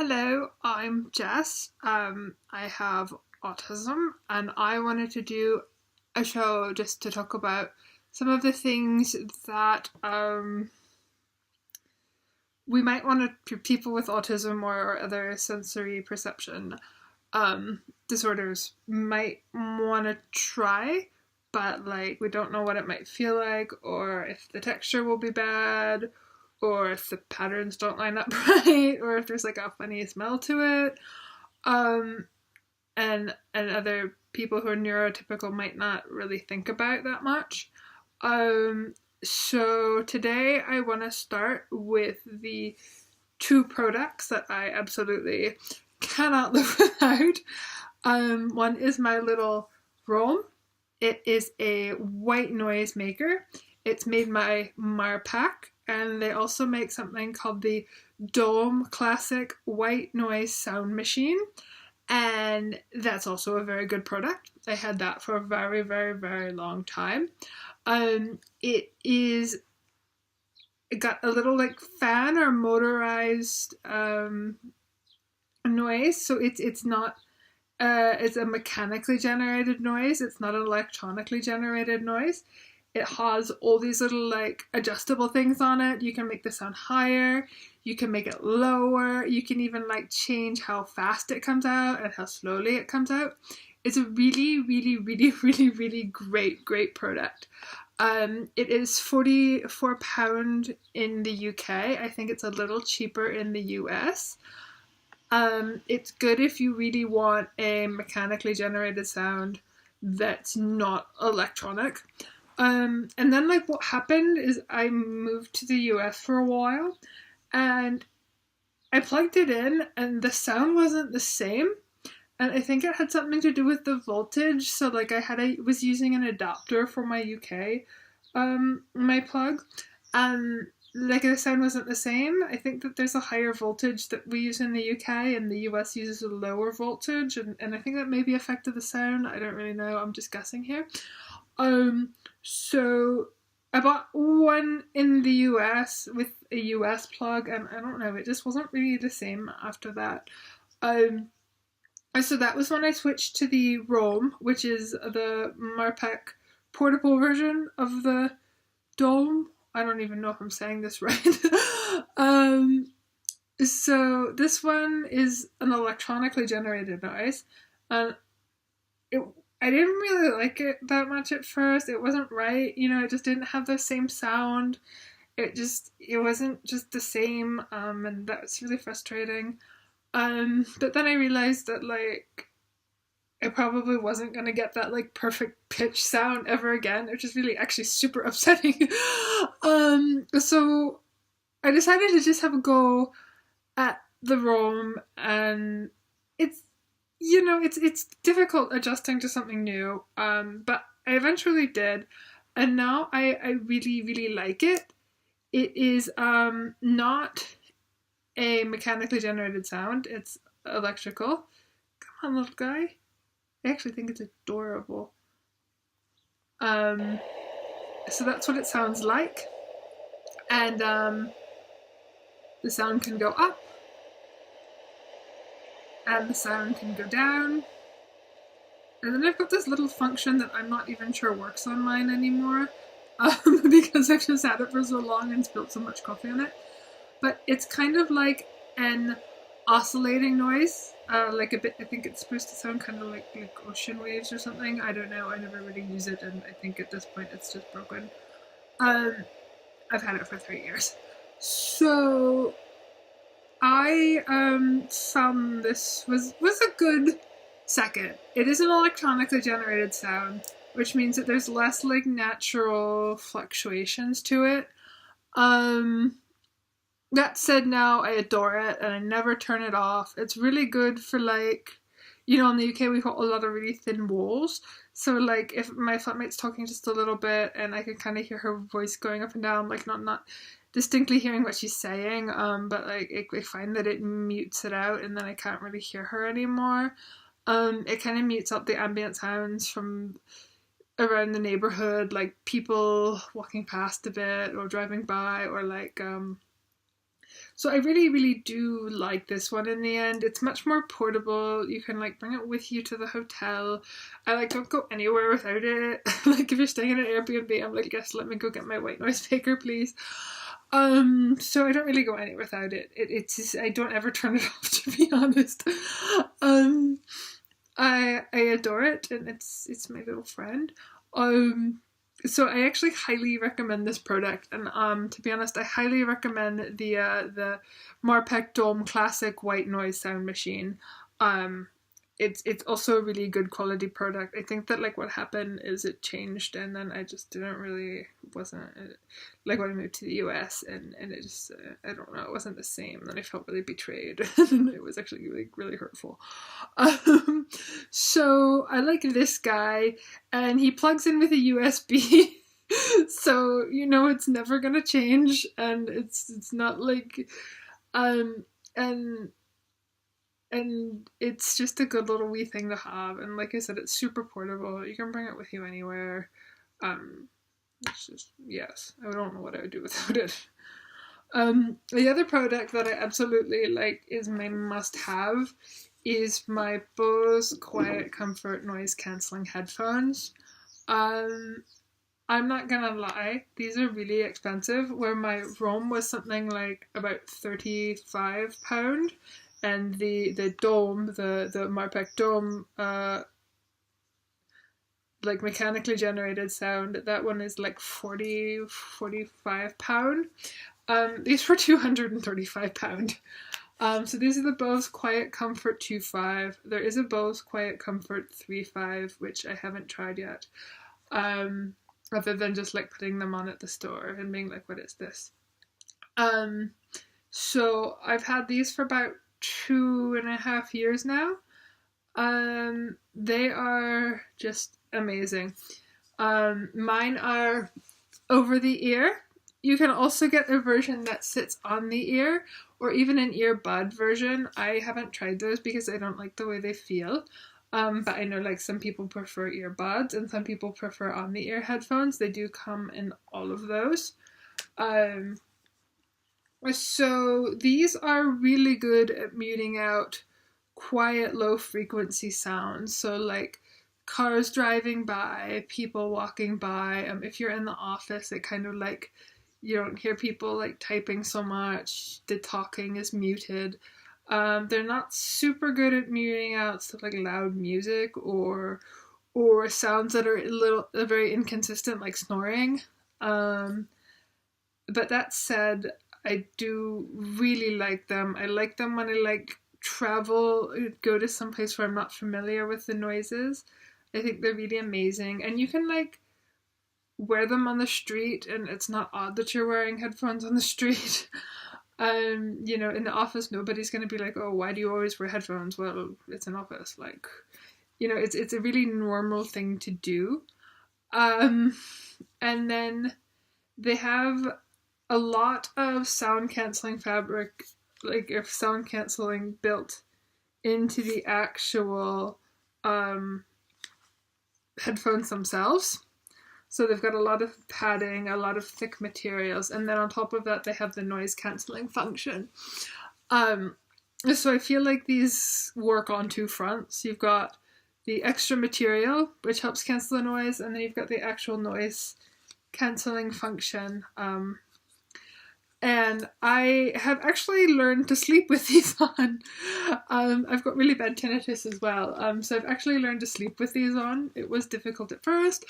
Hello, I'm Jess. I have autism, and I wanted to do a show just to talk about some of the things that we might want to, people with autism or other sensory perception disorders might want to try, but like we don't know what it might feel like, or if the texture will be bad, or if the patterns don't line up right, or if there's like a funny smell to it. Um, and other people who are neurotypical might not really think about that much. Um, so today I want to start with the two products that I absolutely cannot live without. One is my little Rohm. It is a white noise maker. It's made by Marpac, and they also make something called the Dohm Classic White Noise Sound Machine, and that's also a very good product. I had that for a very, very, very long time. It got a little like fan or motorized noise, so it's not it's a mechanically generated noise. It's not an electronically generated noise. It has all these little like adjustable things on it. You can make the sound higher, you can make it lower, you can even like change how fast it comes out and how slowly it comes out. It's a really, really, really, really, really great product. It is £44 in the UK. I think it's a little cheaper in the US. It's good if you really want a mechanically generated sound that's not electronic. And then like what happened is I moved to the US for a while, and I plugged it in and the sound wasn't the same. And I think it had something to do with the voltage. So like I was using an adapter for my UK my plug, and like the sound wasn't the same. I think that there's a higher voltage that we use in the UK, and the US uses a lower voltage, and I think that maybe affected the sound. I don't really know, I'm just guessing here. So I bought one in the US with a US plug, and I don't know, it just wasn't really the same after that. So that was when I switched to the Rohm, which is the Marpac portable version of the Dohm. I don't even know if I'm saying this right. So this one is an electronically generated noise, and it I didn't really like it that much at first. It wasn't right, it just didn't have the same sound. It wasn't just the same, and that was really frustrating. But then I realized that like I probably wasn't gonna get that like perfect pitch sound ever again, which is really actually super upsetting. So I decided to just have a go at the Roam, and it's it's difficult adjusting to something new. But I eventually did, and now I really really like it. It is not a mechanically generated sound. It's electrical. Come on, little guy. I actually think it's adorable. Um, so that's what it sounds like, and the sound can go up, and the sound can go down. And then I've got this little function that I'm not even sure works on mine anymore, because I've just had it for so long and spilled so much coffee on it. But it's kind of like an oscillating noise, like a bit. I think it's supposed to sound kind of like ocean waves or something. I don't know. I never really use it, and I think at this point it's just broken. Um, I've had it for 3 years, so I found this was a good second. It is an electronically generated sound, which means that there's less like natural fluctuations to it. Um, that said, now I adore it and I never turn it off. It's really good for like, in the UK we've got a lot of really thin walls. So like if my flatmate's talking just a little bit and I can kind of hear her voice going up and down, like not distinctly hearing what she's saying, but like I find that it mutes it out and then I can't really hear her anymore. It kind of mutes out the ambient sounds from around the neighborhood, like people walking past a bit or driving by, or like So I really do like this one in the end. It's much more portable. You can like bring it with you to the hotel. I like don't go anywhere without it. Like if you're staying in an Airbnb, I'm like, yes, let me go get my white noise maker, please. So I don't really go anywhere without it. It's just, I don't ever turn it off, to be honest. I adore it, and it's my little friend. So I actually highly recommend this product, and to be honest, I highly recommend the Marpeck Dohm Classic White Noise Sound Machine. It's also a really good quality product. I think that like what happened is it changed, and then I just wasn't like when I moved to the US, and it just I don't know, it wasn't the same. Then I felt really betrayed, and it was actually like really hurtful. So I like this guy, and he plugs in with a USB. So you know it's never gonna change, and it's not like and it's just a good little wee thing to have. And like I said, it's super portable. You can bring it with you anywhere. It's just, yes, I don't know what I would do without it. The other product that I absolutely like is my must-have is my Bose Quiet Comfort Noise Cancelling headphones. I'm not gonna lie, these are really expensive, where my Rohm was something like about £35, and the Dohm, the Marpeck Dohm, like mechanically generated sound, that one is like £45. These were £235. So these are the Bose Quiet Comfort 2.5. There is a Bose Quiet Comfort 3.5, which I haven't tried yet. Other than just like putting them on at the store and being like, what is this? So I've had these for about 2.5 years now. They are just amazing. Mine are over the ear. You can also get a version that sits on the ear, or even an earbud version. I haven't tried those because I don't like the way they feel. But I know like some people prefer earbuds and some people prefer on the ear headphones. They do come in all of those. So these are really good at muting out quiet, low frequency sounds. So like cars driving by, people walking by. If you're in the office, it kind of like, you don't hear people like typing so much. The talking is muted. They're not super good at muting out stuff like loud music or sounds that are very inconsistent, like snoring. But that said, I do really like them. I like them when I like travel, go to some place where I'm not familiar with the noises. I think they're really amazing, and you can like wear them on the street, and it's not odd that you're wearing headphones on the street. You know, in the office, nobody's going to be like, oh, why do you always wear headphones? Well, it's an office. Like, you know, it's a really normal thing to do. And then they have a lot of sound cancelling fabric, like if sound cancelling built into the actual headphones themselves. So they've got a lot of padding, a lot of thick materials, and then on top of that they have the noise cancelling function. So I feel like these work on two fronts. You've got the extra material, which helps cancel the noise, and then you've got the actual noise cancelling function. And I have actually learned to sleep with these on. I've got really bad tinnitus as well. So I've actually learned to sleep with these on. It was difficult at first.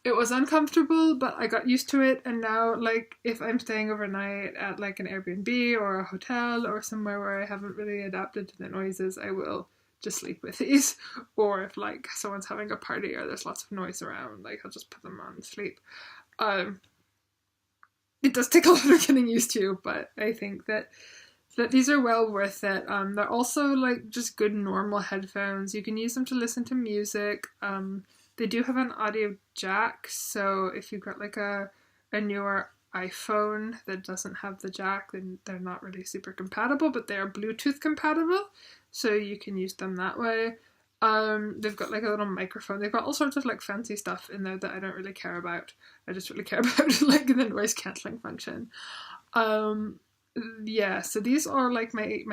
It was uncomfortable, but I got used to it. And now, like, if I'm staying overnight at like an Airbnb or a hotel or somewhere where I haven't really adapted to the noises, I will just sleep with these. Or if like someone's having a party or there's lots of noise around, like I'll just put them on and sleep. It does take a lot of getting used to, but I think that these are well worth it. They're also like just good normal headphones. You can use them to listen to music. They do have an audio jack, so if you've got like a newer iPhone that doesn't have the jack, then they're not really super compatible, but they are Bluetooth compatible, so you can use them that way. They've got like a little microphone. They've got all sorts of like fancy stuff in there that I don't really care about. I just really care about like the noise cancelling function. Yeah, so these are like my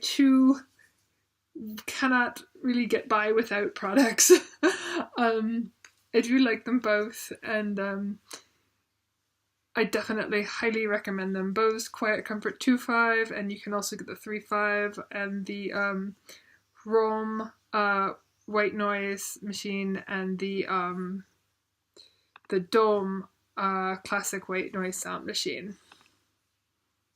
two cannot really get by without products. um, I do like them both, and I definitely highly recommend them. Bose Quiet Comfort 2.5, and you can also get the 3.5 and the Rohm white noise machine, and the Dohm classic white noise sound machine.